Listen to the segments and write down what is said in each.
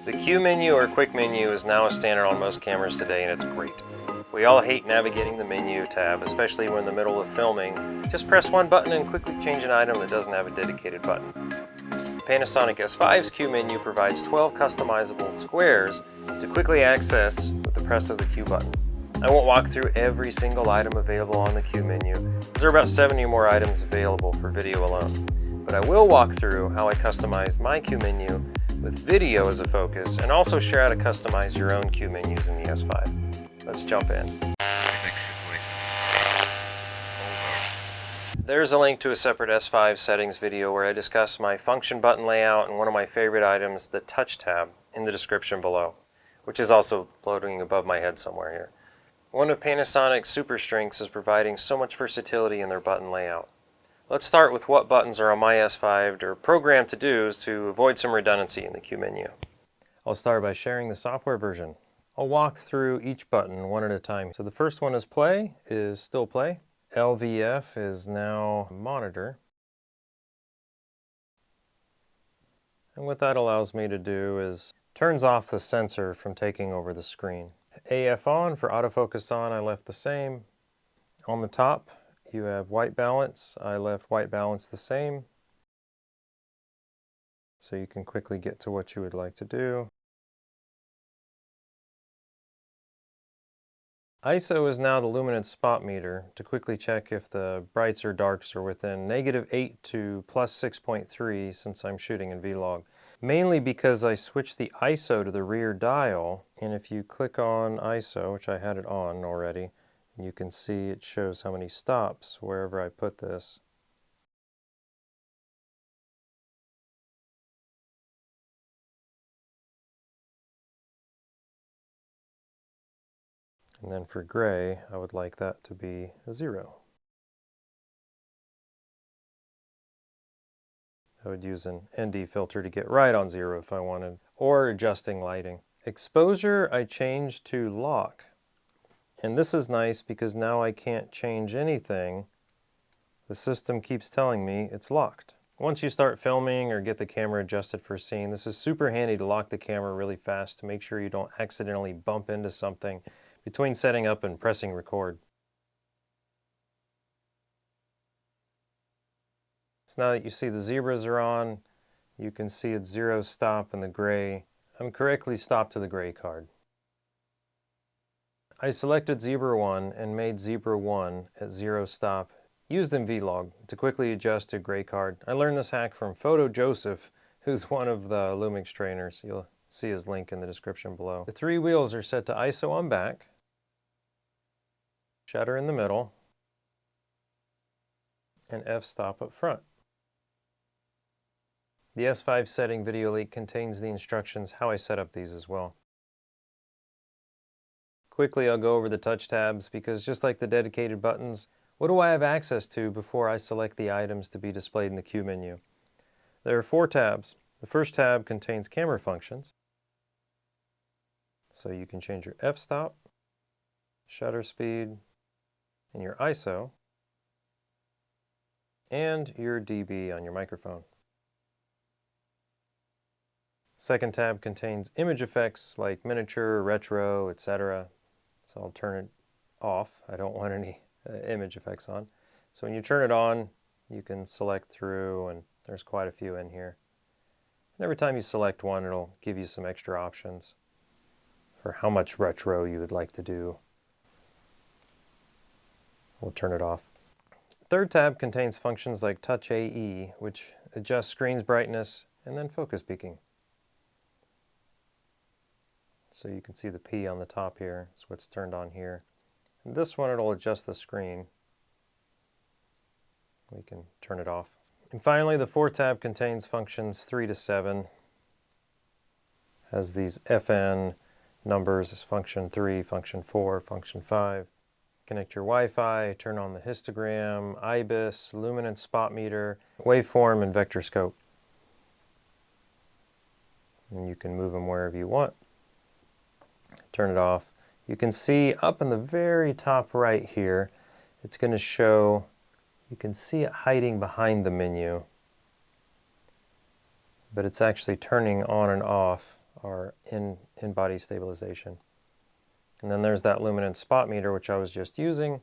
The Q menu or quick menu is now a standard on most cameras today, and it's great. We all hate navigating the menu tab, especially when in the middle of filming. Just press one button and quickly change an item that doesn't have a dedicated button. Panasonic S5's Q menu provides 12 customizable squares to quickly access with the press of the Q button. I won't walk through every single item available on the Q menu, as there are about 70 more items available for video alone. But I will walk through how I customized my Q menu with video as a focus, and also share how to customize your own Q menus in the S5. Let's jump in. There's a link to a separate S5 settings video where I discuss my function button layout and one of my favorite items, the touch tab, in the description below, which is also floating above my head somewhere here. One of Panasonic's super strengths is providing so much versatility in their button layout. Let's start with what buttons are on my S5 or programmed to do to avoid some redundancy in the Q menu. I'll start by sharing the software version. I'll walk through each button one at a time. So the first one is play, is still play. LVF is now monitor. And what that allows me to do is turns off the sensor from taking over the screen. AF on for autofocus on, I left the same. On the top, you have white balance. I left white balance the same. So you can quickly get to what you would like to do. ISO is now the luminance spot meter to quickly check if the brights or darks are within -8 to +6.3 since I'm shooting in vlog. Mainly because I switched the ISO to the rear dial, and if you click on ISO, which I had it on already, you can see it shows how many stops wherever I put this. And then for gray, I would like that to be a 0. I would use an ND filter to get right on 0 if I wanted, or adjusting lighting. Exposure I changed to lock. And this is nice because now I can't change anything. The system keeps telling me it's locked. Once you start filming or get the camera adjusted for a scene, this is super handy to lock the camera really fast to make sure you don't accidentally bump into something between setting up and pressing record. So now that you see the zebras are on, you can see it's 0 stop in the gray. I'm correctly stopped to the gray card. I selected Zebra 1 and made Zebra 1 at 0 stop, used in vlog to quickly adjust to gray card. I learned this hack from Photo Joseph, who's one of the Lumix trainers. You'll see his link in the description below. The 3 wheels are set to ISO on back, shutter in the middle, and f-stop up front. The S5 setting video leak contains the instructions how I set up these as well. Quickly I'll go over the touch tabs because just like the dedicated buttons, what do I have access to before I select the items to be displayed in the Q menu? There are 4 tabs. The first tab contains camera functions. So you can change your f-stop, shutter speed, and your ISO, and your dB on your microphone. Second tab contains image effects like miniature, retro, etc. So I'll turn it off. I don't want any image effects on. So when you turn it on, you can select through, and there's quite a few in here. And every time you select one, it'll give you some extra options for how much retro you would like to do. We'll turn it off. Third tab contains functions like Touch AE, which adjusts screen's brightness and then focus peaking. So you can see the P on the top here. It's what's turned on here. And this one, it'll adjust the screen. We can turn it off. And finally, the fourth tab contains functions 3 to 7. Has these FN numbers as function 3, function 4, function 5. Connect your Wi-Fi, turn on the histogram, IBIS, luminance spot meter, waveform, and vector scope. And you can move them wherever you want. Turn it off. You can see up in the very top right here, it's going to show, you can see it hiding behind the menu, but it's actually turning on and off our in-body stabilization. And then there's that luminance spot meter, which I was just using.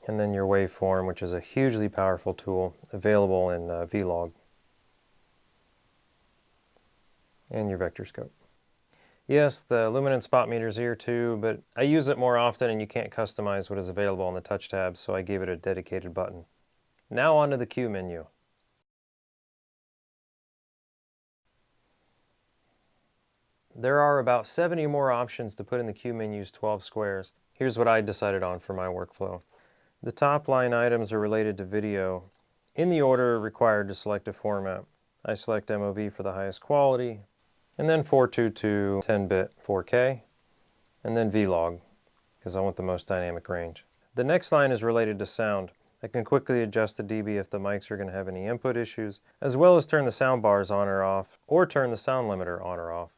And then your waveform, which is a hugely powerful tool available in Vlog. And your vector scope. Yes, the luminance spot meter is here too, but I use it more often and you can't customize what is available on the touch tab, so I gave it a dedicated button. Now onto the Q menu. There are about 70 more options to put in the Q menu's 12 squares. Here's what I decided on for my workflow. The top line items are related to video, in the order required to select a format. I select MOV for the highest quality, and then 422 10-bit 4K, and then Vlog, because I want the most dynamic range. The next line is related to sound. I can quickly adjust the dB if the mics are going to have any input issues, as well as turn the sound bars on or off, or turn the sound limiter on or off.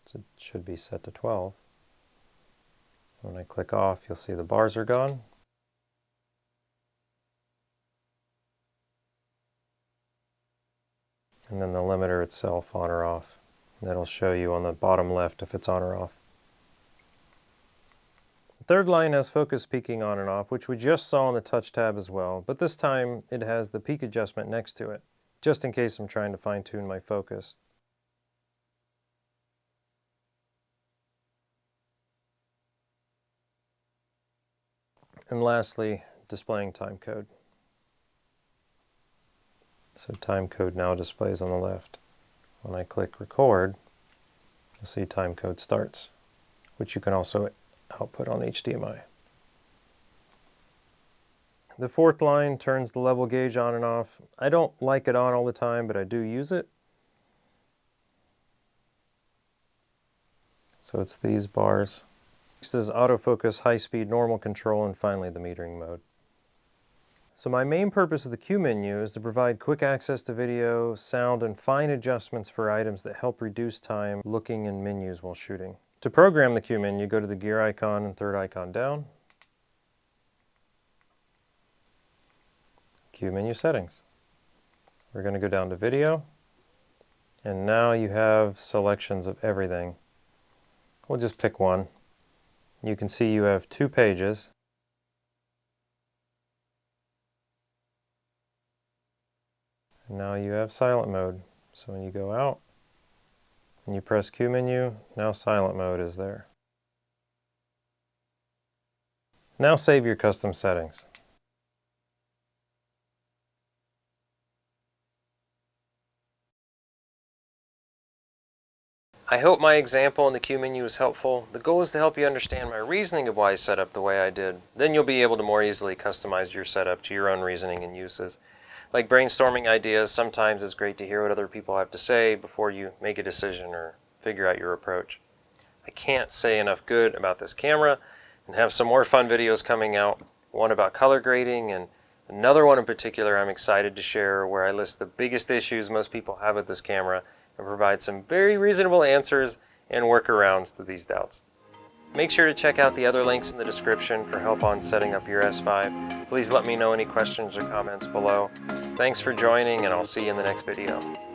So it should be set to 12. When I click off, you'll see the bars are gone. And then the limiter itself on or off. That'll show you on the bottom left if it's on or off. The third line has focus peaking on and off, which we just saw on the touch tab as well, but this time it has the peak adjustment next to it, just in case I'm trying to fine-tune my focus. And lastly, displaying time code. So time code now displays on the left. When I click record, you'll see time code starts, which you can also output on HDMI. The fourth line turns the level gauge on and off. I don't like it on all the time, but I do use it. So it's these bars. Next is autofocus, high-speed, normal control, and finally the metering mode. So my main purpose of the Q menu is to provide quick access to video, sound, and fine adjustments for items that help reduce time looking in menus while shooting. To program the Q menu, go to the gear icon and third icon down. Q menu settings. We're going to go down to video, and now you have selections of everything. We'll just pick one. You can see you have 2 pages. And now you have silent mode. So when you go out and you press Q menu, now silent mode is there. Now save your custom settings. I hope my example in the Q menu is helpful. The goal is to help you understand my reasoning of why I set up the way I did. Then you'll be able to more easily customize your setup to your own reasoning and uses. Like brainstorming ideas, sometimes it's great to hear what other people have to say before you make a decision or figure out your approach. I can't say enough good about this camera, and have some more fun videos coming out. One about color grading, and another one in particular I'm excited to share where I list the biggest issues most people have with this camera and provide some very reasonable answers and workarounds to these doubts. Make sure to check out the other links in the description for help on setting up your S5. Please let me know any questions or comments below. Thanks for joining, and I'll see you in the next video.